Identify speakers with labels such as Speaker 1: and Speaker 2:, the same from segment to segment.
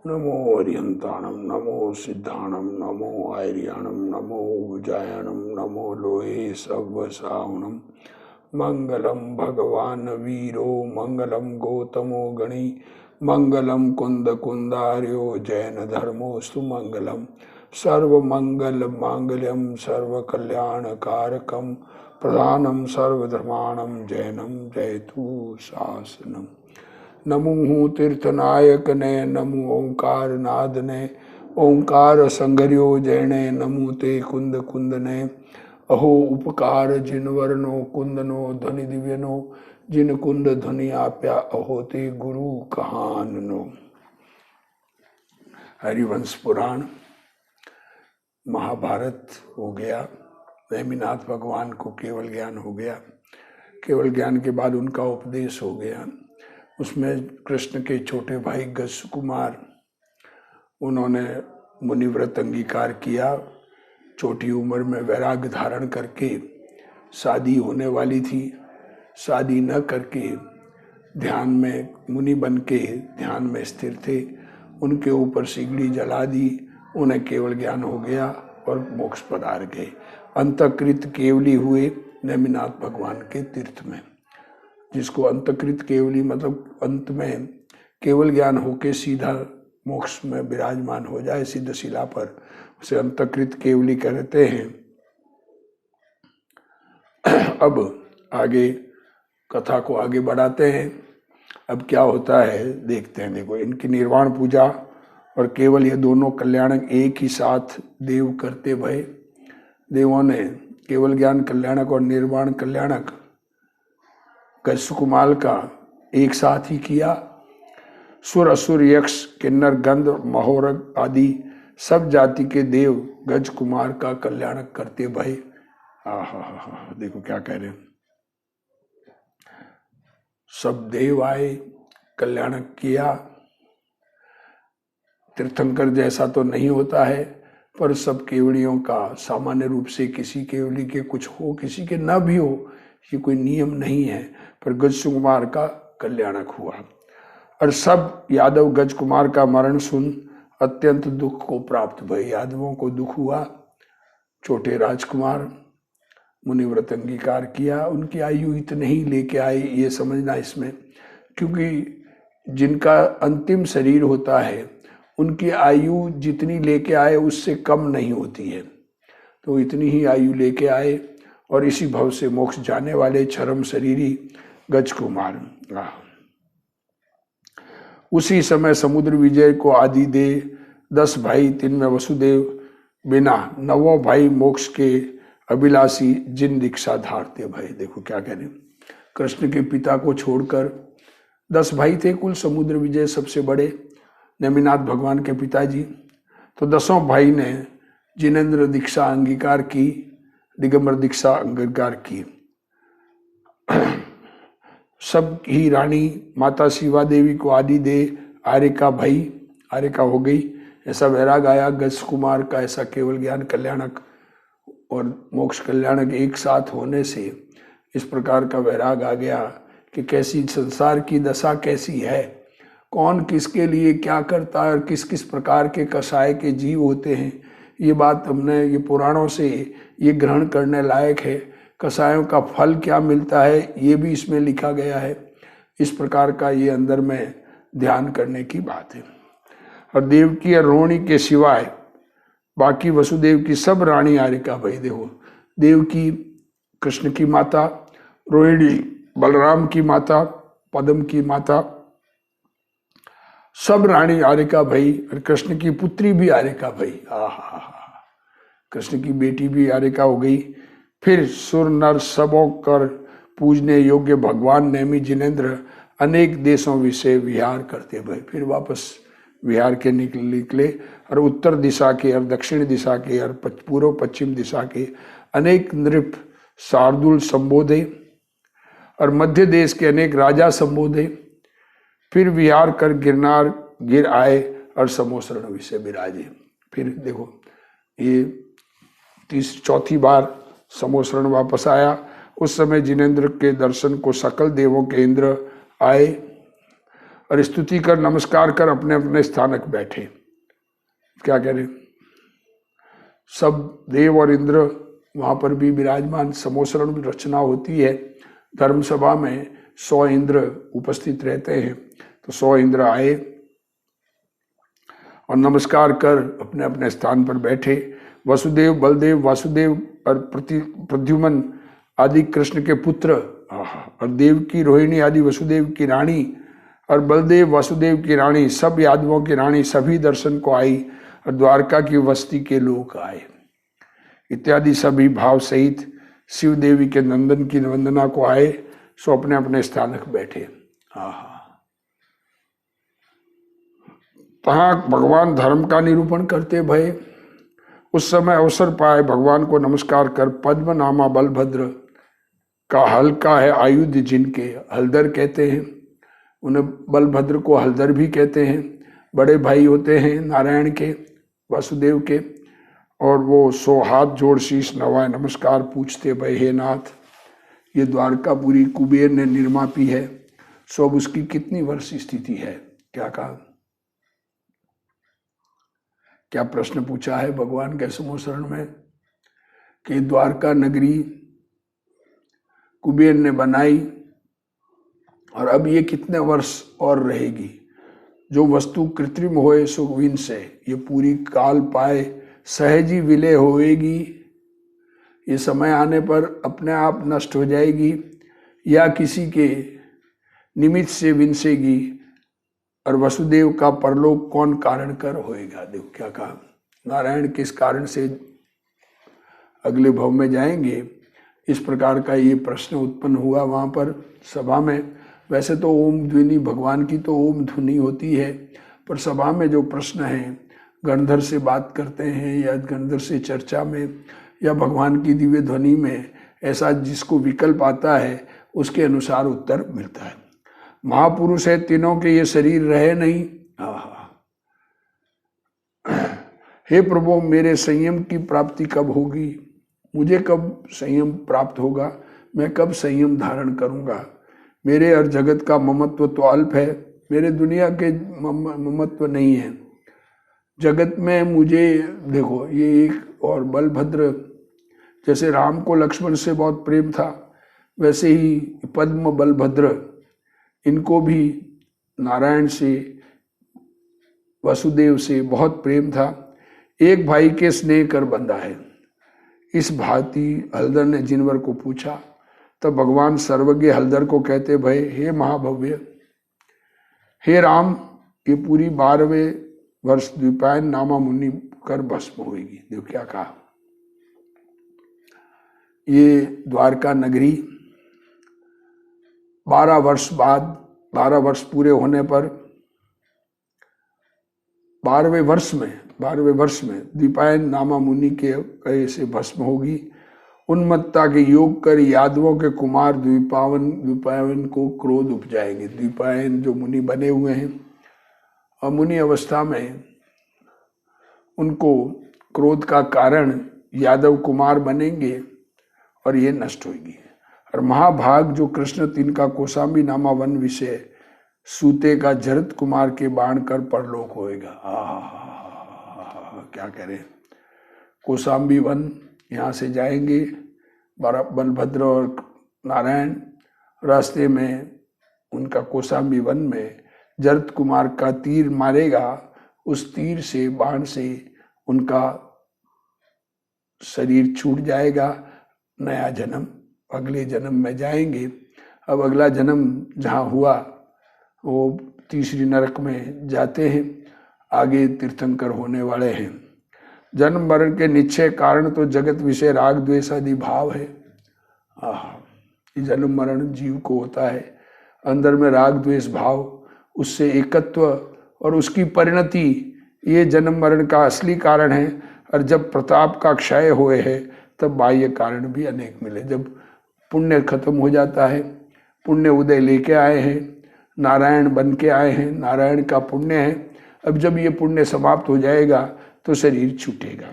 Speaker 1: नमो हरियंताणम, नमो सिद्धाणम, नमो आर्याणम, नमो उजायणम, नमो लोहे सवसावणम। मंगलम भगवान वीरो, मंगलम गौतमो गणी, मंगलम कुंद कुंदार्यो, जैन धर्मोस्तु मंगलम। सर्वमंगल मांगल्यम सर्वकल्याण कारकम, प्रधानम सर्वधर्माणम जैनम जयतु शासनम। नमो तीर्थनायक ने, नमो ओंकार नाद ने, ओंकार संगर्यो जैने, नमो ते कुंद कुंद ने। अहो उपकार जिन वर्णो कुंदनो ध्वनि दिव्यनो, जिन कुंद ध्वनि आप्या अहो ते गुरु कहाननो। हरिवंश पुराण, महाभारत हो गया, नेमिनाथ भगवान को केवल ज्ञान हो गया। केवल ज्ञान के बाद उनका उपदेश हो गया। उसमें कृष्ण के छोटे भाई गज कुमार, उन्होंने मुनिव्रत अंगीकार किया। छोटी उम्र में वैराग्य धारण करके, शादी होने वाली थी, शादी न करके ध्यान में मुनि बन के ध्यान में स्थिर थे। उनके ऊपर सिगड़ी जला दी, उन्हें केवल ज्ञान हो गया और मोक्ष पधार गए। अंतकृत केवली हुए नेमिनाथ भगवान के तीर्थ में। जिसको अंतकृत केवली मतलब अंत में केवल ज्ञान होके सीधा मोक्ष में विराजमान हो जाए सिद्ध शिला पर, उसे अंतकृत केवली कहते हैं। अब आगे कथा को आगे बढ़ाते हैं। अब क्या होता है देखते हैं। देखो, इनकी निर्वाण पूजा और केवल ये दोनों कल्याणक एक ही साथ देव करते भय। देवों ने केवल ज्ञान कल्याणक और निर्वाण कल्याणक गजकुमार का एक साथ ही किया। सुर असुर यक्ष किन्नर गंध महोरग आदि सब जाति के देव गज कुमार का कल्याणक करते भय। देखो क्या कह रहे हैं। सब देव आए, कल्याणक किया। तीर्थंकर जैसा तो नहीं होता है, पर सब केवड़ियों का सामान्य रूप से किसी केवली के कुछ हो किसी के न भी हो, ये कोई नियम नहीं है। पर गज कुमार का कल्याणक हुआ और सब यादव गज कुमार का मरण सुन अत्यंत दुख को प्राप्त भय। यादवों को दुख हुआ। छोटे राजकुमार मुनिव्रत अंगीकार किया। उनकी आयु इतने ही लेके आए, ये समझना इसमें, क्योंकि जिनका अंतिम शरीर होता है उनकी आयु जितनी लेके आए उससे कम नहीं होती है। तो इतनी ही आयु लेके आए और इसी भव से मोक्ष जाने वाले चरम शरीरी गज कुमार। उसी समय समुद्र विजय को आदि दे 10 भाई, 3 में वसुदेव बिना 9 भाई मोक्ष के अभिलाषी जिन दीक्षा धारते भय। देखो क्या कह रहे, कृष्ण के पिता को छोड़कर 10 भाई थे कुल। समुद्र विजय सबसे बड़े, नेमिनाथ भगवान के पिताजी। तो 10 भाई ने जिनेंद्र दीक्षा अंगीकार की, दिगंबर दीक्षा अंगीकार की। सब ही रानी माता शिवा देवी को आदि दे आर्यका भाई, आर्यका हो गई। ऐसा वैराग आया गज कुमार का, ऐसा केवल ज्ञान कल्याणक और मोक्ष कल्याणक एक साथ होने से इस प्रकार का वैराग आ गया कि कैसी संसार की दशा कैसी है, कौन किसके लिए क्या करता है और किस किस प्रकार के कसाय के जीव होते हैं। ये बात हमने ये पुराणों से ये ग्रहण करने लायक है। कसायों का फल क्या मिलता है ये भी इसमें लिखा गया है। इस प्रकार का ये अंदर में ध्यान करने की बात है। और देवकी और रोहिणी के सिवाय बाकी वसुदेव की सब रानी आर्यका भाई। देखो, देवकी कृष्ण की माता, रोहिणी बलराम की माता, पद्म की माता, सब रानी आर्यका भाई और कृष्ण की पुत्री भी आर्यका भाई। कृष्ण की बेटी भी आर्यका हो गई। फिर सुर नर सबों कर पूजने योग्य भगवान नेमि जिनेंद्र अनेक देशों विषय विहार करते भय। फिर वापस विहार के निकले और उत्तर दिशा के और दक्षिण दिशा के और पूर्व पश्चिम दिशा के अनेक नृप शार्दुल संबोधे और मध्य देश के अनेक राजा संबोधे। फिर विहार कर गिरनार गिर आए और समोसरण विषय विराजे। फिर देखो, ये चौथी बार समोसरण वापस आया। उस समय जिनेंद्र के दर्शन को सकल देवों के इंद्र आए और स्तुति कर नमस्कार कर अपने अपने स्थानक बैठे। क्या कह रहे, सब देव और इंद्र वहां पर भी विराजमान, समोसरण भी रचना होती है। धर्म सभा में 100 इंद्र उपस्थित रहते हैं, तो 100 इंद्र आए और नमस्कार कर अपने अपने स्थान पर बैठे। वसुदेव, बलदेव, वासुदेव और प्रद्युमन आदि कृष्ण के पुत्र, और देव की रोहिणी आदि वसुदेव की रानी, और बलदेव वासुदेव की रानी, सब यादवों की रानी सभी दर्शन को आई, और द्वारका की वस्ती के लोग आए इत्यादि सभी भाव सहित शिव देवी के नंदन की वंदना को आए, सो अपने अपने स्थानक बैठे। तहां भगवान धर्म का निरूपण करते भये। उस समय अवसर पाए भगवान को नमस्कार कर पद्म नामा बलभद्र का हल्का है आयुध जिनके, हलदर कहते हैं उन्हें, बलभद्र को हलदर भी कहते हैं। बड़े भाई होते हैं नारायण के, वासुदेव के, और वो 100 हाथ जोड़ शीश नवाए नमस्कार पूछते भय हे नाथ, ये द्वारकापुरी कुबेर ने निर्मापी है, सो अब उसकी कितनी वर्ष स्थिति है। क्या कहा, क्या प्रश्न पूछा है भगवान के समोसरण में कि द्वारका नगरी कुबेर ने बनाई और अब ये कितने वर्ष और रहेगी। जो वस्तु कृत्रिम होए सो विन से, ये पूरी काल पाए सहजी विलय होएगी, ये समय आने पर अपने आप नष्ट हो जाएगी या किसी के निमित्त से विंसेगी, और वसुदेव का परलोक कौन कारण कर होएगा। देखो क्या कहा, नारायण किस कारण से अगले भव में जाएंगे, इस प्रकार का ये प्रश्न उत्पन्न हुआ वहां पर सभा में। वैसे तो ओम ध्वनि भगवान की तो ओम ध्वनि होती है, पर सभा में जो प्रश्न है, गणधर से बात करते हैं या गणधर से चर्चा में या भगवान की दिव्य ध्वनि में, ऐसा जिसको विकल्प आता है उसके अनुसार उत्तर मिलता है। महापुरुष है तीनों के, ये शरीर रहे नहीं। हे प्रभु, मेरे संयम की प्राप्ति कब होगी, मुझे कब संयम प्राप्त होगा, मैं कब संयम धारण करूंगा। मेरे और जगत का ममत्व तो अल्प है, मेरे दुनिया के ममत्व नहीं है जगत में। मुझे देखो ये एक, और बलभद्र जैसे राम को लक्ष्मण से बहुत प्रेम था, वैसे ही पद्म बलभद्र इनको भी नारायण से, वसुदेव से बहुत प्रेम था। एक भाई के स्नेह कर बंधा है। इस भांति हलदर ने जिनवर को पूछा, तब भगवान सर्वज्ञ हलदर को कहते भय हे महाभव्य, हे राम, ये पूरी 12वें वर्ष द्विपायन नामा मुनि कर भस्म होगी। देखो क्या कहा, ये द्वारका नगरी 12 वर्ष बाद, 12 वर्ष पूरे होने पर 12वें वर्ष में द्विपायन नामा मुनि के कहे से भस्म होगी। उन्मत्ता के योग कर यादवों के कुमार द्विपायन को क्रोध उपजाएंगे। द्विपायन जो मुनि बने हुए हैं और मुनि अवस्था में उनको क्रोध का कारण यादव कुमार बनेंगे और ये नष्ट होगी। और महाभाग जो कृष्ण तिनका कौशाम्बी नामा वन विषय सूते का जरत कुमार के बाण कर परलोक होएगा। क्या कह रहे, कौशाम्बी वन यहाँ से जाएंगे बलभद्र और नारायण, रास्ते में उनका कौशाम्बी वन में जरत कुमार का तीर मारेगा, उस तीर से, बाण से उनका शरीर छूट जाएगा, नया जन्म अगले जन्म में जाएंगे। अब अगला जन्म जहाँ हुआ वो तीसरी नरक में जाते हैं, आगे तीर्थंकर होने वाले हैं। जन्म मरण के निश्चय कारण तो जगत विषय राग द्वेष आदि भाव है। ये जन्म मरण जीव को होता है, अंदर में राग द्वेष भाव, उससे एकत्व और उसकी परिणति, ये जन्म मरण का असली कारण है। और जब प्रताप का क्षय हुए है तब बाह्य कारण भी अनेक मिले। जब पुण्य खत्म हो जाता है, पुण्य उदय लेके आए हैं, नारायण बन के आए हैं, नारायण का पुण्य है। अब जब ये पुण्य समाप्त हो जाएगा तो शरीर छूटेगा।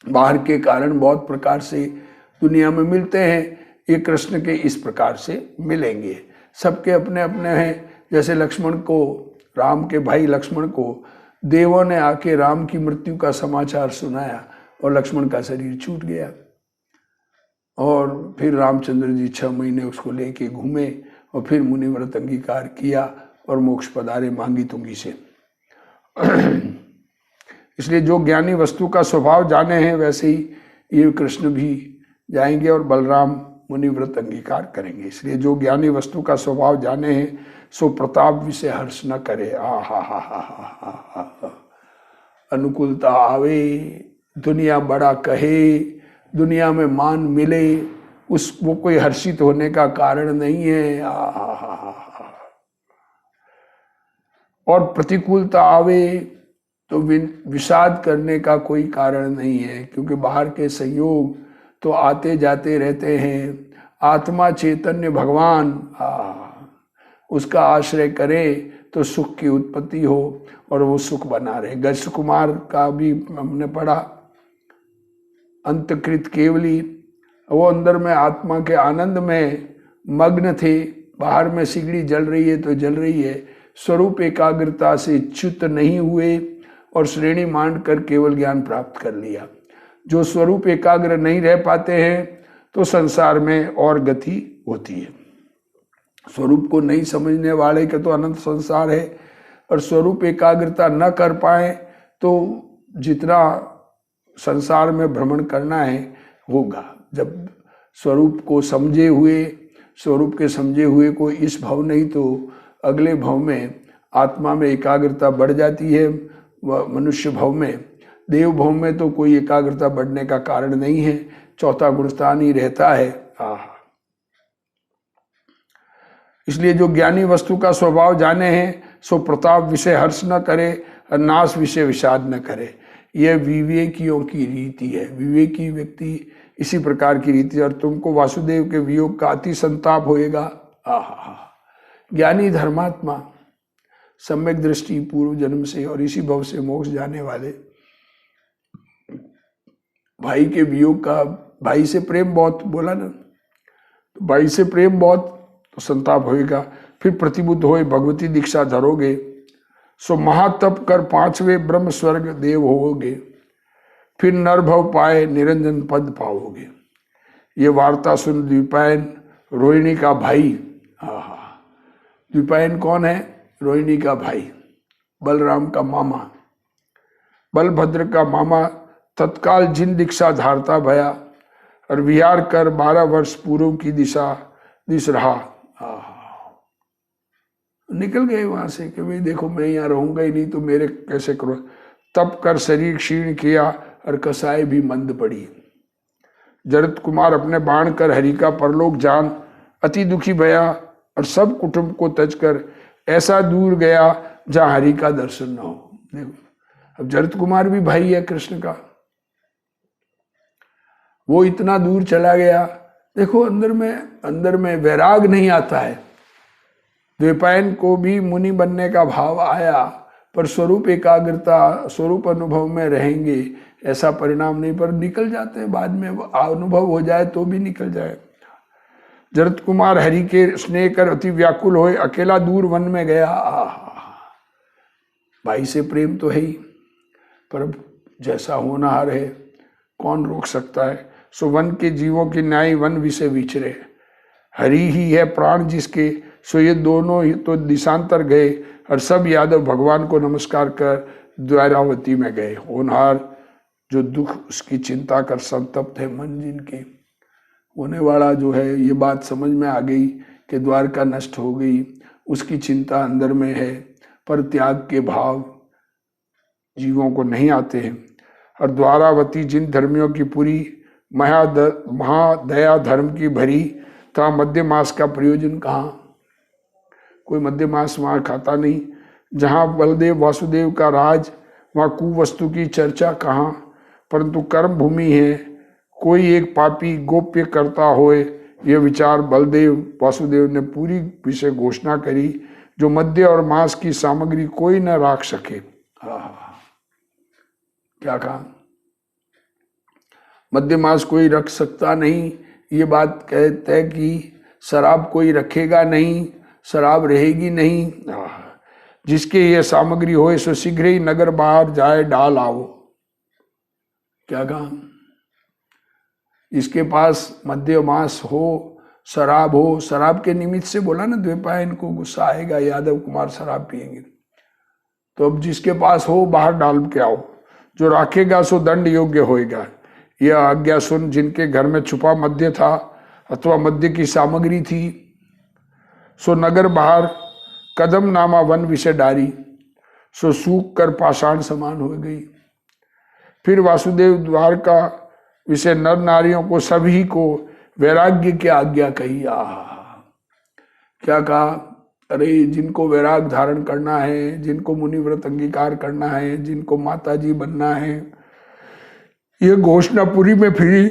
Speaker 1: बाहर के कारण बहुत प्रकार से दुनिया में मिलते हैं, ये कृष्ण के इस प्रकार से मिलेंगे। सबके अपने अपने हैं, जैसे लक्ष्मण को, राम के भाई लक्ष्मण को देवों ने आके राम की मृत्यु का समाचार सुनाया और लक्ष्मण का शरीर छूट गया। और फिर रामचंद्र जी 6 महीने उसको लेके घूमे और फिर मुनिव्रत अंगीकार किया और मोक्ष पधारे मांगी तुंगी से। इसलिए जो ज्ञानी वस्तु का स्वभाव जाने हैं वैसे ही ये कृष्ण भी जाएंगे और बलराम मुनिव्रत अंगीकार करेंगे। इसलिए जो ज्ञानी वस्तु का स्वभाव जाने हैं सो प्रताप विषय हर्ष न करे। अनुकूलता आवे, दुनिया बड़ा कहे, दुनिया में मान मिले, उस वो कोई हर्षित होने का कारण नहीं है। और प्रतिकूलता आवे तो विषाद करने का कोई कारण नहीं है, क्योंकि बाहर के संयोग तो आते जाते रहते हैं। आत्मा चैतन्य भगवान, उसका आश्रय करे तो सुख की उत्पत्ति हो और वो सुख बना रहे। गज कुमार का भी हमने पढ़ा, अंतकृत केवली, वो अंदर में आत्मा के आनंद में मग्न थे। बाहर में सिगड़ी जल रही है तो जल रही है, स्वरूप एकाग्रता से च्युत नहीं हुए और श्रेणी मांड कर केवल ज्ञान प्राप्त कर लिया। जो स्वरूप एकाग्र नहीं रह पाते हैं तो संसार में और गति होती है। स्वरूप को नहीं समझने वाले का तो अनंत संसार है, और स्वरूप एकाग्रता न कर पाए तो जितना संसार में भ्रमण करना है होगा। जब स्वरूप को समझे हुए, स्वरूप के समझे हुए को इस भाव नहीं तो अगले भाव में आत्मा में एकाग्रता बढ़ जाती है। मनुष्य भाव में, देव भाव में तो कोई एकाग्रता बढ़ने का कारण नहीं है, चौथा गुणस्थान ही रहता है। इसलिए जो ज्ञानी वस्तु का स्वभाव जाने हैं सो प्रताप विषय हर्ष न करे और नाश विषय विषाद न करे। यह विवेकियों की रीति है। विवेकी व्यक्ति इसी प्रकार की रीति, और तुमको वासुदेव के वियोग का अति संताप होएगा। ज्ञानी धर्मात्मा, सम्यक दृष्टि, पूर्व जन्म से और इसी भव से मोक्ष जाने वाले भाई के वियोग का, भाई से प्रेम बहुत बोला ना, तो भाई से प्रेम बहुत तो संताप होएगा। फिर प्रतिबुद्ध होए भगवती दीक्षा धरोगे सो महातप कर 5वें ब्रह्म स्वर्ग देव होगे। फिर नरभव पाए निरंजन पद पाओगे। ये वार्ता सुन द्विपायन, रोहिणी का भाई। द्विपायन कौन है? रोहिणी का भाई, बलराम का मामा, बलभद्र का मामा तत्काल जिन दीक्षा धारता भया और विहार कर 12 वर्ष पूर्व की दिश रहा। निकल गए वहां से कि भाई देखो मैं यहाँ रहूंगा ही नहीं तो मेरे कैसे करो। तप कर शरीर क्षीण किया और कसाई भी मंद पड़ी। जरत कुमार अपने बाण कर हरि का परलोक जान अति दुखी भया और सब कुटुंब को तज कर ऐसा दूर गया जहां हरि का दर्शन न हो। देखो, अब जरत कुमार भी भाई है कृष्ण का, वो इतना दूर चला गया। देखो अंदर में वैराग नहीं आता है। द्वैपायन को भी मुनि बनने का भाव आया, पर स्वरूप एकाग्रता, स्वरूप अनुभव में रहेंगे ऐसा परिणाम नहीं, पर निकल जाते हैं बाद में। अनुभव हो जाए तो भी निकल जाए। जरत कुमार हरि के स्नेह कर अति व्याकुल होए, अकेला दूर वन में गया। भाई से प्रेम तो है ही, पर जैसा होनहार है कौन रोक सकता है। सो वन के जीवों की न्याय वन विषय विचरे। हरि ही है प्राण जिसके, सो ये दोनों ही तो दिशांतर गए और सब यादव भगवान को नमस्कार कर द्वारावती में गए। होनहार जो दुख उसकी चिंता कर संतप्त है मन जिनके, होने वाला जो है ये बात समझ में आ गई कि द्वारका नष्ट हो गई, उसकी चिंता अंदर में है, पर त्याग के भाव जीवों को नहीं आते हैं। और द्वारावती जिन धर्मियों की पूरी महादया धर्म की भरी था, मध्य मास का प्रयोजन कहाँ? कोई मध्य मास वहाँ खाता नहीं। जहाँ बलदेव वासुदेव का राज, वहाँ कुवस्तु की चर्चा कहाँ? परंतु कर्म भूमि है, कोई एक पापी गोप्य करता होए, यह विचार बलदेव वासुदेव ने पूरी विषय घोषणा करी, जो मध्य और मास की सामग्री कोई न राख सके। क्या कहा? मध्य मास कोई रख सकता नहीं, ये बात कहते कि शराब कोई रखेगा नहीं, शराब रहेगी नहीं। जिसके ये सामग्री होए सो शीघ्र ही नगर बाहर जाए डाल आओ। क्या कहा? इसके पास मद्य मांस हो, शराब हो, शराब के निमित्त से बोला ना द्वैपायन को गुस्सा आएगा, यादव कुमार शराब पिएंगे। तो अब जिसके पास हो बाहर डाल के आओ, जो राखेगा सो दंड योग्य होएगा। यह आज्ञा सुन जिनके घर में छुपा मद्य था अथवा मद्य की सामग्री थी, सो नगर बाहर कदम नामा वन विषय डारी, सो सूख कर पाषाण समान हो गई। फिर वासुदेव द्वार का विषय नर नारियों को सभी को वैराग्य की आज्ञा कही। क्या कहा? अरे जिनको वैराग धारण करना है, जिनको मुनिव्रत अंगीकार करना है, जिनको माता जी बनना है, ये घोषणापुरी में फिरी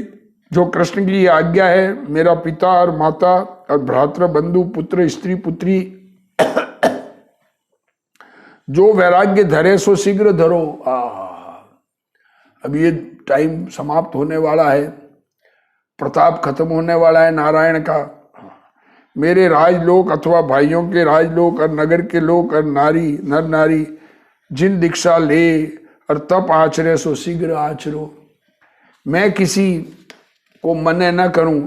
Speaker 1: जो कृष्ण की आज्ञा है, मेरा पिता और माता और भ्रातृ बंधु पुत्र स्त्री पुत्री जो वैराग्य धरे सो शीघ्र धरो। अब ये टाइम समाप्त होने वाला है, प्रताप खत्म होने वाला है नारायण का। मेरे राजलोक अथवा भाइयों के राजलोक और नगर के लोग और नारी नर नारी जिन दीक्षा ले और तप आचरे सो शीघ्र आचरो। मैं किसी को मना न करूं,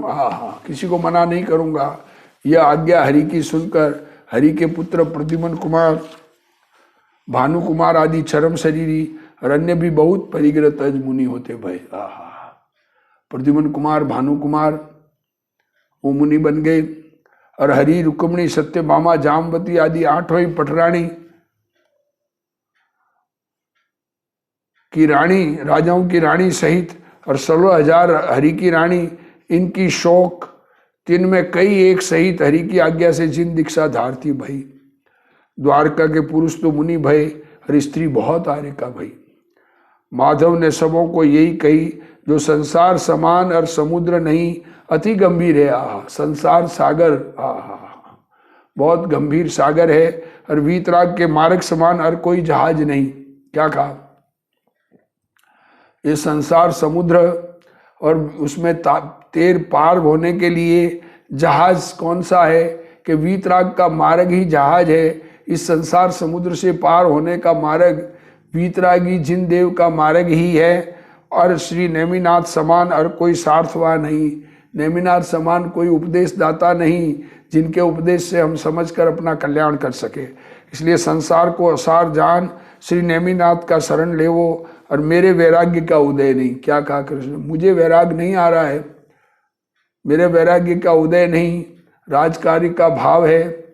Speaker 1: किसी को मना नहीं करूंगा। यह आज्ञा हरि की सुनकर हरि के पुत्र प्रद्युम्न कुमार, भानु कुमार आदि चरम शरीरी और अन्य भी बहुत परिग्रह तज मुनि होते भय। प्रद्युम्न कुमार, भानु कुमार वो मुनि बन गए और हरि, रुक्मिणी, सत्यभामा, जामवती आदि 8वीं पटरानी की रानी, राजाओं की रानी सहित और 16,000 हरि की रानी, इनकी शौक तीन में कई एक सहित हरि की आज्ञा से जिन दीक्षा धारती भई। द्वारका के पुरुष तो मुनि भय और स्त्री बहुत आर्य का भई। माधव ने सबों को यही कही, जो संसार समान और समुद्र नहीं अति गंभीर है। संसार सागर बहुत गंभीर सागर है और वीतराग के मार्ग समान और कोई जहाज नहीं। क्या कहा? ये संसार समुद्र और उसमें तेर पार होने के लिए जहाज कौन सा है कि वीतराग का मार्ग ही जहाज है। इस संसार समुद्र से पार होने का मार्ग वीतरागी जिन देव का मार्ग ही है और श्री नेमिनाथ समान और कोई सार्थवान नहीं। नेमिनाथ समान कोई उपदेश दाता नहीं जिनके उपदेश से हम समझकर अपना कल्याण कर सके। इसलिए संसार को असार जान श्री नेमिनाथ का शरण लेवो और मेरे वैराग्य का उदय नहीं। क्या कहा कृष्ण? मुझे वैराग नहीं आ रहा है, मेरे वैराग्य का उदय नहीं, राजकार्य का भाव है,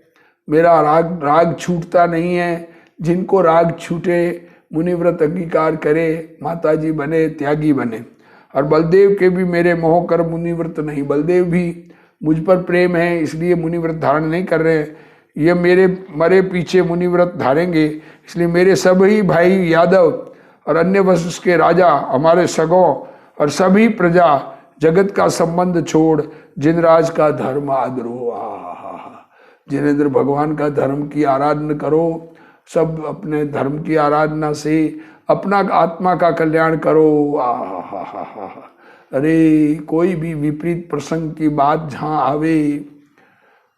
Speaker 1: मेरा राग छूटता नहीं है। जिनको राग छूटे मुनिव्रत अंगीकार करे, माता जी बने, त्यागी बने। और बलदेव के भी मेरे मोह कर मुनिव्रत नहीं, बलदेव भी मुझ पर प्रेम है इसलिए मुनिव्रत धारण नहीं कर रहे हैं। ये मेरे मरे पीछे मुनिव्रत धारेंगे, इसलिए मेरे सभी भाई यादव और अन्य वंश के राजा, हमारे सगों और सभी प्रजा जगत का संबंध छोड़ जिनराज का धर्म आदरो। जिनेंद्र भगवान का धर्म की आराधना करो, सब अपने धर्म की आराधना से अपना आत्मा का कल्याण करो। अरे कोई भी विपरीत प्रसंग की बात जहाँ आवे,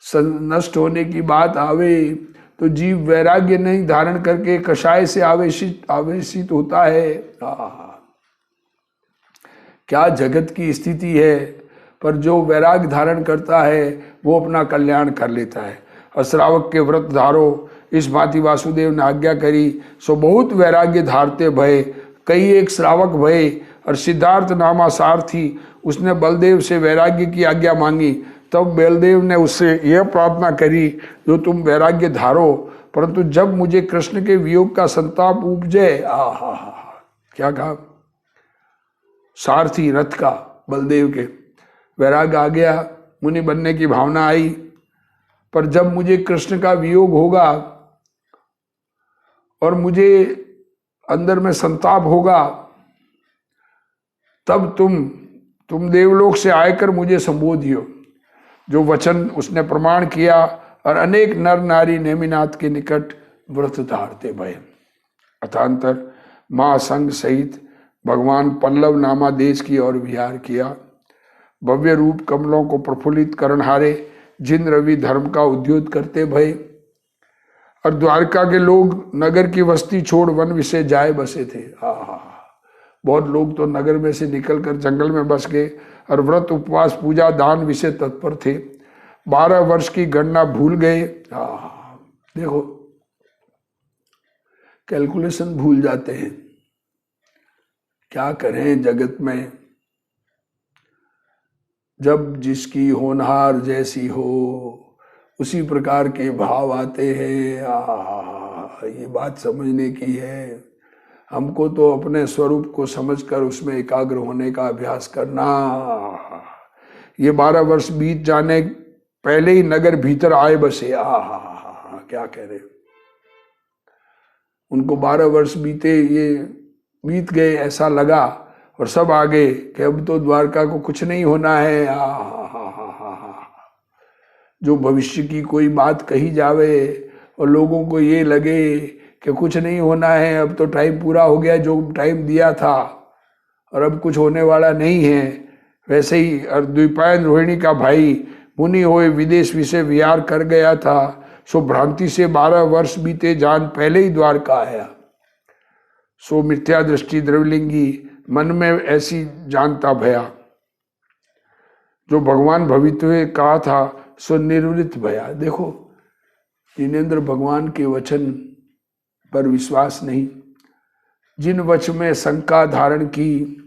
Speaker 1: नष्ट होने की बात आवे, तो जीव वैराग्य नहीं धारण करके कषाय से आवेशित होता है। क्या जगत की स्थिति है, पर जो वैराग धारण करता है वो अपना कल्याण कर लेता है। और श्रावक के व्रत धारो, इस भांति वासुदेव ने आज्ञा करी, सो बहुत वैराग्य धारते भय। कई एक श्रावक भय और सिद्धार्थ नामा सारथी, उसने बलदेव से वैराग्य की आज्ञा मांगी। तब बलदेव ने उससे यह प्रार्थना करी, जो तुम वैराग्य धारो, परंतु जब मुझे कृष्ण के वियोग का संताप उपजे। क्या कहा? सारथी रथ का बलदेव के वैराग आ गया, मुनि बनने की भावना आई, पर जब मुझे कृष्ण का वियोग होगा और मुझे अंदर में संताप होगा, तब तुम देवलोक से आकर मुझे संबोधियो। जो वचन उसने प्रमाण किया और अनेक नर नारी नेमिनाथ के निकट व्रत धारते भय। अथांतर माँ संग सहित भगवान पल्लव नामा देश की ओर विहार किया। भव्य रूप कमलों को प्रफुल्लित करनहारे जिन रवि धर्म का उद्योग करते भय। और द्वारका के लोग नगर की वस्ती छोड़ वन विषय जाए बसे थे। बहुत लोग तो नगर में से निकलकर जंगल में बस गए और व्रत उपवास पूजा दान विषय तत्पर थे। 12 वर्ष की गणना भूल गए। देखो कैलकुलेशन भूल जाते हैं, क्या करें जगत में। जब जिसकी होनहार जैसी हो उसी प्रकार के भाव आते हैं। ये बात समझने की है। हमको तो अपने स्वरूप को समझकर उसमें एकाग्र होने का अभ्यास करना। ये 12 वर्ष बीत जाने पहले ही नगर भीतर आए बसे। क्या कह रहे, उनको 12 वर्ष बीते, ये बीत गए ऐसा लगा और सब आगे कि अब तो द्वारका को कुछ नहीं होना है। जो भविष्य की कोई बात कही जावे और लोगों को ये लगे कि कुछ नहीं होना है, अब तो टाइम पूरा हो गया जो टाइम दिया था और अब कुछ होने वाला नहीं है। वैसे ही द्विपायन रोहिणी का भाई मुनि होए विदेश विषय विहार कर गया था, सो भ्रांति से 12 वर्ष बीते जान पहले ही द्वारका आया। सो मिथ्या दृष्टि द्रवलिंगी मन में ऐसी जानता भया, जो भगवान भवित्व कहा था सो निर्वृत्त भया। देखो जिनेन्द्र भगवान के वचन पर विश्वास नहीं, जिन वचन में शंका धारण की,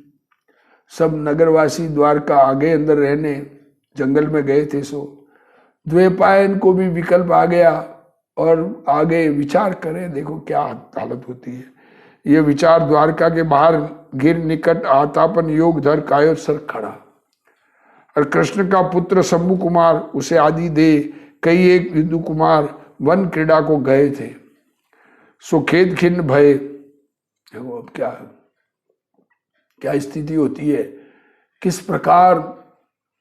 Speaker 1: सब नगरवासी द्वारका आगे अंदर रहने जंगल में गए थे। सो द्वैपायन को भी विकल्प आ गया और आगे विचार करें। देखो क्या हालत होती है। ये विचार द्वारका के बाहर गिर निकट आतापन योग धर कायो सर खड़ा। और कृष्ण का पुत्र शंभु कुमार उसे आदि दे कई एक विदु कुमार वन क्रीड़ा को गए थे। सो खेद खिन्न भय। देखो अब क्या स्थिति होती है, किस प्रकार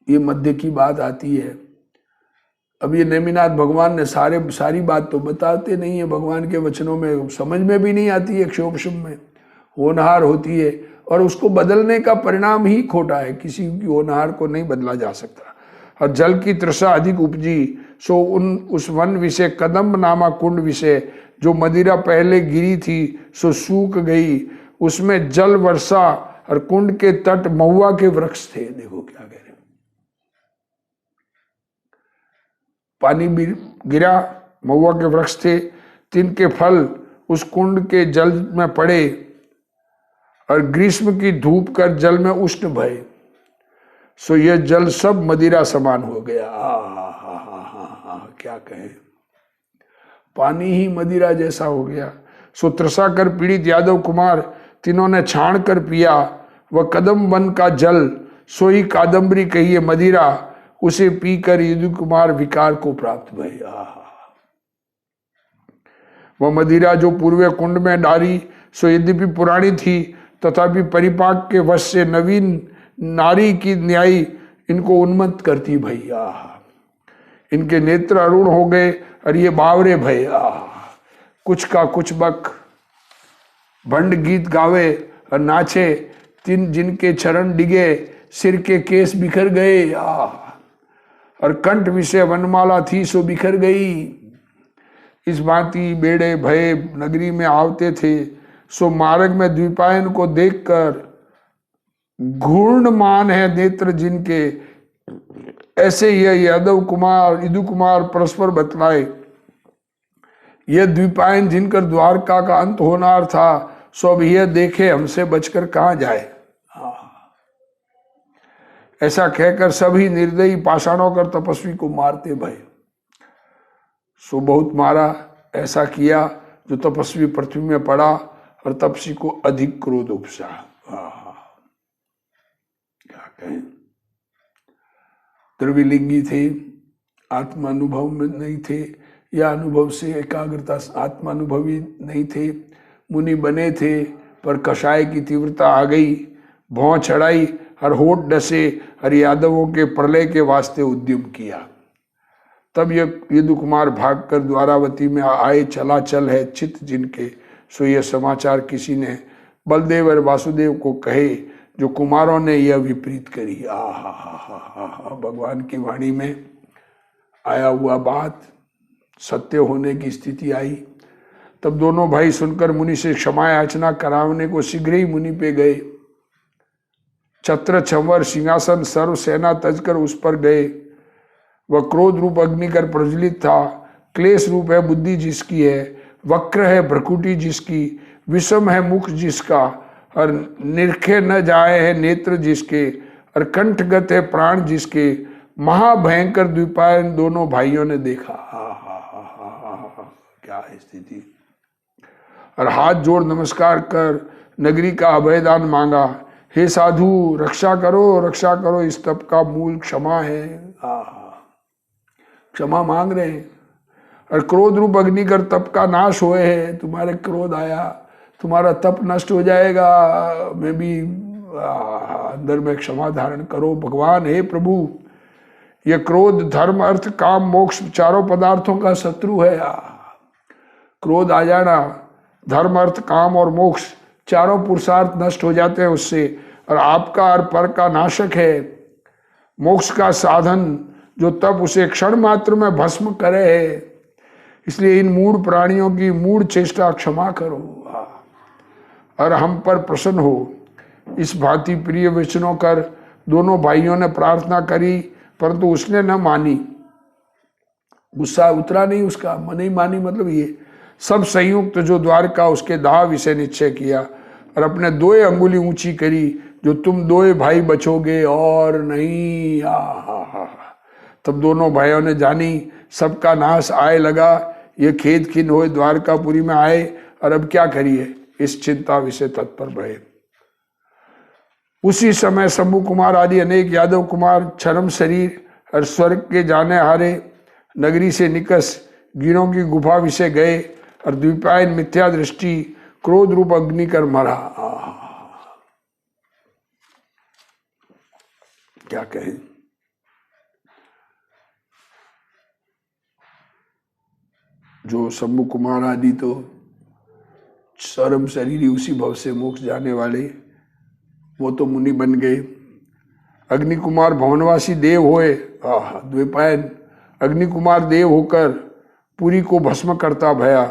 Speaker 1: ये मध्य की बात आती है। अब ये नेमिनाथ भगवान ने सारी बात तो बताते नहीं है, भगवान के वचनों में समझ में भी नहीं आती है, क्षोभ में होनहार होती है और उसको बदलने का परिणाम ही खोटा है। किसी की होनहार को नहीं बदला जा सकता। और जल की तृषा अधिक उपजी, सो उस वन विषय कदम्ब नामा कुंड विषय, जो मदिरा पहले गिरी थी सो सूख गई, उसमें जल वर्षा और कुंड के तट महुआ के वृक्ष थे। देखो क्या कह रहे, पानी भी गिरा, महुआ के वृक्ष थे, तिनके फल उस कुंड के जल में पड़े और ग्रीष्म की धूप कर जल में उष्ण भय। सो यह जल सब मदिरा समान हो गया। क्या कहें, पानी ही मदिरा जैसा हो गया। सो त्रसा कर पीड़ित यादव कुमार तीनों ने छाण कर पिया, वह कदम वन का जल, सोई कादम्बरी कहिए मदिरा, उसे पीकर यदु कुमार विकार को प्राप्त भय। वह मदिरा जो पूर्व कुंड में डाली, सो यद्यपि पुरानी थी तथापि परिपाक के वश से नवीन नारी की न्यायी इनको उन्मत्त करती भैया। इनके नेत्र अरुण हो गए और ये बावरे भैया। कुछ का कुछ बक भंड गीत गावे और नाचे, तीन जिनके चरण डिगे सिर के केस बिखर गए। और कंठ विषय वनमाला थी सो बिखर गई। इस भांति बेड़े भय नगरी में आवते थे, सो मार्ग में द्विपायन को देखकर घूर्णमान है नेत्र जिनके, ऐसे यह यादव कुमार यदु कुमार परस्पर बतलाए। यह द्विपायन जिनकर द्वारका का अंत होनार था, सो अब यह देखे हमसे बचकर कहाँ जाए। ऐसा कहकर सभी निर्दयी पाषाणों कर तपस्वी को मारते भय। सो बहुत मारा, ऐसा किया जो तपस्वी पृथ्वी में पड़ा और तपस्वी को अधिक क्रोध उपसा। क्या कहें, द्रविलिंगी थे, आत्मानुभव में नहीं थे, या अनुभव से एकाग्रता आत्मानुभवी नहीं थे। मुनि बने थे पर कषाय की तीव्रता आ गई, भौं चढ़ाई और होठ डसे और यादवों के प्रलय के वास्ते उद्यम किया। तब यदु कुमार भागकर द्वारावती में आए, चला चल है चित्त जिनके। सो यह समाचार किसी ने बलदेव और वासुदेव को कहे, जो कुमारों ने यह विपरीत करी। भगवान की वाणी में आया हुआ बात सत्य होने की स्थिति आई। तब दोनों भाई सुनकर मुनि से क्षमा याचना करावने को शीघ्र ही मुनि पे गए। छत्र छंवर सिंहासन सर्व सेना तजकर उस पर गए। वह क्रोध रूप अग्नि कर प्रज्वलित था। क्लेश रूप है बुद्धि जिसकी है, वक्र है भ्रकुटी जिसकी, विषम है मुख जिसका, और निरखे न जाए है नेत्र जिसके, और कंठगत है प्राण जिसके, महाभयंकर द्विपायन दोनों भाइयों ने देखा। क्या है स्थिति। और हाथ जोड़ नमस्कार कर नगरी का अभयदान मांगा। हे साधु रक्षा करो, इस तप का मूल क्षमा है। क्षमा मांग रहे हैं। और क्रोध रूप अग्नि कर तप का नाश होए है। तुम्हारे क्रोध आया, तुम्हारा तप नष्ट हो जाएगा। मैं भी अंदर में क्षमा धारण करो भगवान। हे प्रभु, ये क्रोध धर्म अर्थ काम मोक्ष चारों पदार्थों का शत्रु है। क्रोध आ जाना, धर्म अर्थ काम और मोक्ष चारों पुरुषार्थ नष्ट हो जाते हैं उससे। और आपका और पर का नाशक है। मोक्ष का साधन जो तप उसे क्षण मात्र में भस्म करे है। इसलिए इन मूढ़ प्राणियों की मूढ़ चेष्टा क्षमा करो और हम पर प्रसन्न हो। इस भांति प्रिय वचनों कर दोनों भाइयों ने प्रार्थना करी, परंतु उसने न मानी। गुस्सा उतरा नहीं उसका, मन ही मानी मतलब ये सब संयुक्त जो द्वारका उसके दाह विषय निश्चय किया और अपने 2 अंगुली ऊंची करी, जो तुम 2 भाई बचोगे और नहीं। तब दोनों भाइयों ने जानी सबका नाश आए लगा। ये खेद खिन्न हुए द्वारकापुरी में आए और अब क्या करिए, इस चिंता विषय तत्पर भये। उसी समय शंभु कुमार आदि अनेक यादव कुमार क्षरम शरीर और स्वर्ग के जाने हारे नगरी से निकस गिरों की गुफा विषय गए और द्विपायन मिथ्या दृष्टि क्रोध रूप अग्नि कर मरा। क्या कहें। जो शंभु कुमार आदि तो शर्म शरीरी उसी भव से मोक्ष जाने वाले, वो तो मुनि बन गए। अग्नि कुमार भवनवासी देव होए। द्विपायन अग्नि कुमार देव होकर पुरी को भस्म करता भया।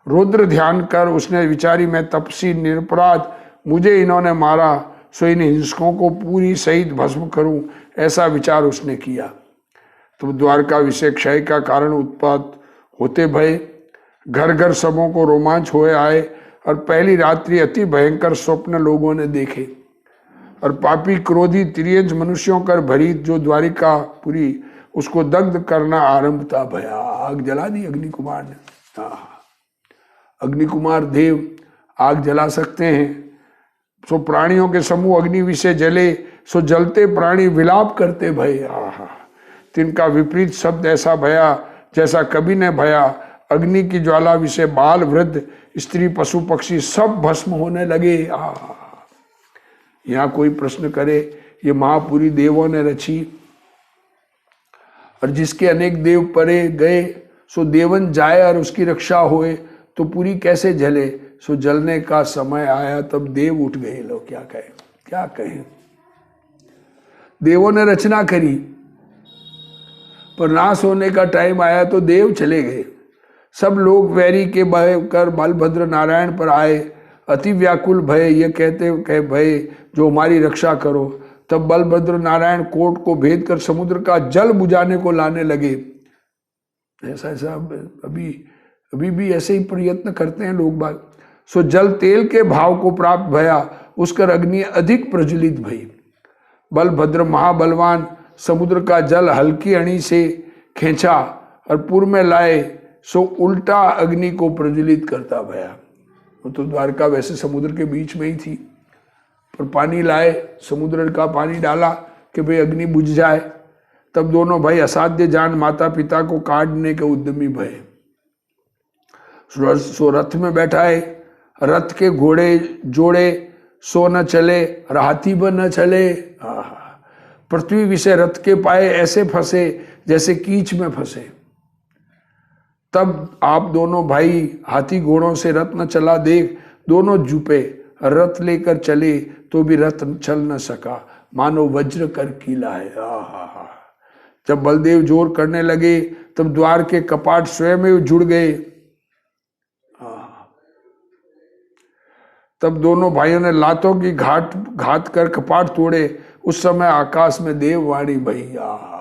Speaker 1: रुद्र ध्यान कर उसने विचारी मैं तपसी निरपराध, मुझे इन्होंने मारा, सो इन हिंसकों को पूरी सहित भस्म करूं, ऐसा विचार उसने किया। तो द्वारका विषय क्षय का कारण उत्पात होते भय घर घर सबों को रोमांच हुए आए और पहली रात्रि अति भयंकर स्वप्न लोगों ने देखे। और पापी क्रोधी त्रियंश मनुष्यों कर भरी जो द्वारिका पुरी उसको दग्ध करना आरंभ था भया। आग जला दी अग्नि कुमार ने। अग्नि कुमार देव आग जला सकते हैं। सो प्राणियों के समूह अग्नि विषय जले, सो जलते प्राणी विलाप करते भय। तिनका विपरीत शब्द ऐसा भया जैसा कभी न भया। अग्नि की ज्वाला विषय बाल वृद्ध स्त्री पशु पक्षी सब भस्म होने लगे। यहाँ कोई प्रश्न करे, ये महापुरी देवों ने रची और जिसके अनेक देव परे गए, सो देवन जाए और उसकी रक्षा होए, तो पूरी कैसे जले। सो जलने का समय आया तब देव उठ गए। लोग क्या कहें, क्या कहें। देवों ने रचना करी पर नाश होने का टाइम आया तो देव चले गए। सब लोग वैरी के भय कर बलभद्र नारायण पर आए। अति व्याकुल भय, ये कहते कहे भय जो हमारी रक्षा करो। तब बलभद्र नारायण कोट को भेद कर समुद्र का जल बुझाने को लाने लगे। ऐसा अभी भी ऐसे ही प्रयत्न करते हैं लोग बाग। सो जल तेल के भाव को प्राप्त भया, उसकर अग्नि अधिक प्रज्वलित भई। बलभद्र महाबलवान समुद्र का जल हल्की अणी से खींचा और पूर्व में लाए, सो उल्टा अग्नि को प्रज्वलित करता भया। वो तो द्वारका वैसे समुद्र के बीच में ही थी, पर पानी लाए, समुद्र का पानी डाला कि भाई अग्नि बुझ जाए। तब दोनों भाई असाध्य जान माता पिता को काटने के उद्यमी भये। सो रथ में बैठाए, रथ के घोड़े जोड़े, सो न चले, हाथी ब न चले। पृथ्वी विषय रथ के पाए ऐसे फंसे जैसे कीच में फंसे। तब आप दोनों भाई हाथी घोड़ों से रथ न चला देख दोनों झुपे। रथ लेकर चले तो भी रथ चल न सका, मानो वज्र कर कीला है। जब बलदेव जोर करने लगे तब द्वार के कपाट स्वयं ही जुड़ गए। तब दोनों भाइयों ने लातों की घात कर कपाट तोड़े। उस समय आकाश में देववाणी भैया,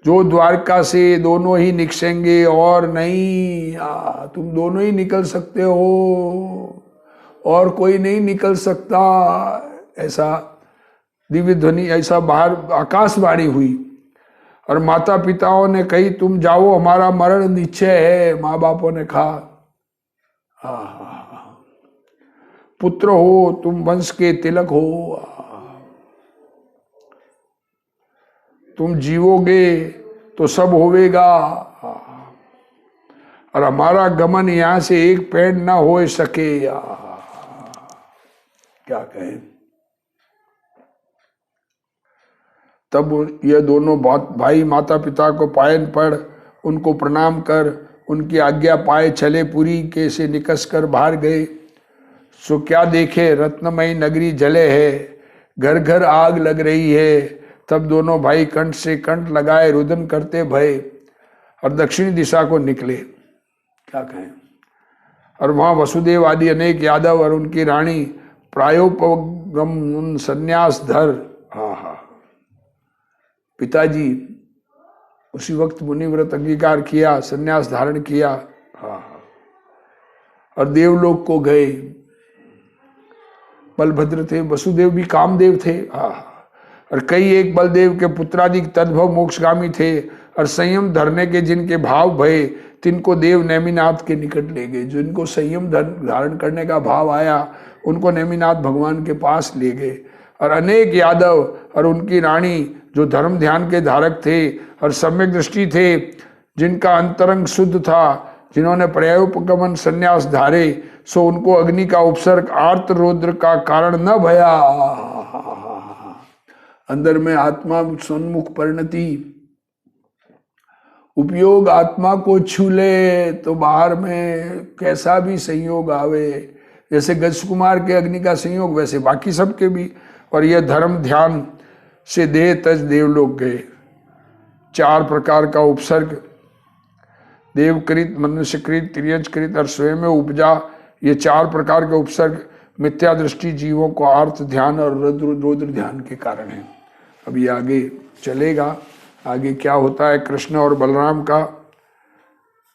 Speaker 1: जो द्वारका से दोनों ही निकसेंगे और नहीं, तुम दोनों ही निकल सकते हो और कोई नहीं निकल सकता। ऐसा दिव्य ध्वनि, ऐसा बाहर आकाशवाणी हुई। और माता पिताओं ने कही, तुम जाओ, हमारा मरण निश्चय है। माँ बापों ने कहा, पुत्र हो तुम, वंश के तिलक हो, तुम जीवोगे तो सब होवेगा, और हमारा गमन यहां से एक पैर ना हो सके। क्या कहें। तब ये दोनों भाई माता पिता को पायन पड़ उनको प्रणाम कर उनकी आज्ञा पाए चले पुरी के से निकस कर बाहर गए। सो क्या देखे, रत्नमयी नगरी जले है, घर घर आग लग रही है। तब दोनों भाई कंठ से कंठ लगाए रुदन करते भय और दक्षिणी दिशा को निकले। क्या कहें। और वहां वसुदेव आदि अनेक यादव और उनकी रानी प्रायोपगम संन्यास धर। पिताजी उसी वक्त मुनिव्रत अंगीकार किया, संन्यास धारण किया, और देवलोक को गए। बलभद्र थे, वसुदेव भी कामदेव थे, और कई एक बलदेव के पुत्रादि तद्भव मोक्षगामी थे। और संयम धरने के जिनके भाव भये तिनको देव नेमिनाथ के निकट ले गए। जिनको संयम धारण करने का भाव आया उनको नेमिनाथ भगवान के पास ले गए। और अनेक यादव और उनकी रानी जो धर्म ध्यान के धारक थे और सम्यक दृष्टि थे, जिनका अंतरंग शुद्ध था, जिन्होंने पर्यायोपगमन संन्यास धारे, सो उनको अग्नि का उपसर्ग आर्त रौद्र का कारण न भया। अंदर में आत्मा सन्मुख परिणति, उपयोग आत्मा को छू ले तो बाहर में कैसा भी संयोग आवे, जैसे गज कुमार के अग्नि का संयोग वैसे बाकी सबके भी। और यह धर्म ध्यान से देह तज देवलोक गए। 4 प्रकार का उपसर्ग, देवकृत, मनुष्यकृत, तिर्यजकृत और स्वयं उपजा, ये 4 प्रकार के उपसर्ग मिथ्या दृष्टि जीवों को आर्थ ध्यान और रौद्र ध्यान के कारण है। अभी आगे चलेगा, आगे क्या होता है। कृष्ण और बलराम का,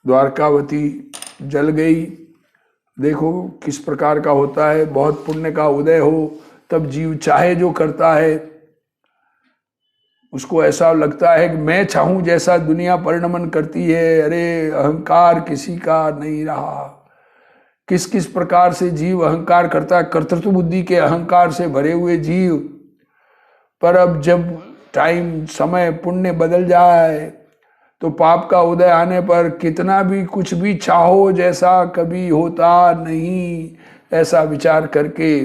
Speaker 1: द्वारकावती जल गई। देखो किस प्रकार का होता है। बहुत पुण्य का उदय हो तब जीव चाहे जो करता है, उसको ऐसा लगता है कि मैं चाहूं जैसा दुनिया परिणमन करती है। अरे अहंकार किसी का नहीं रहा। किस किस प्रकार से जीव अहंकार करता है, कर्तृत्व बुद्धि के अहंकार से भरे हुए जीव। पर अब जब टाइम समय पुण्य बदल जाए तो पाप का उदय आने पर कितना भी कुछ भी चाहो जैसा कभी होता नहीं। ऐसा विचार करके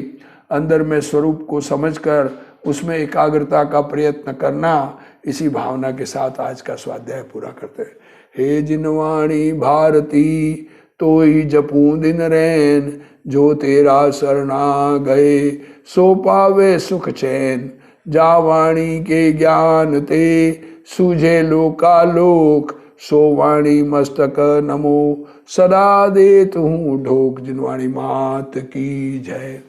Speaker 1: अंदर में स्वरूप को समझकर उसमें एकाग्रता का प्रयत्न करना। इसी भावना के साथ आज का स्वाध्याय पूरा करते हैं। हे जिनवाणी भारती तो ही जपूं दिन रैन, जो तेरा शरणा गए सो पावे सुख चैन। जा वाणी के ज्ञान ते सूझे लोकालोक, सो वाणी मस्तक नमो सदा देत हूँ ढोक। जिनवाणी मात की जय।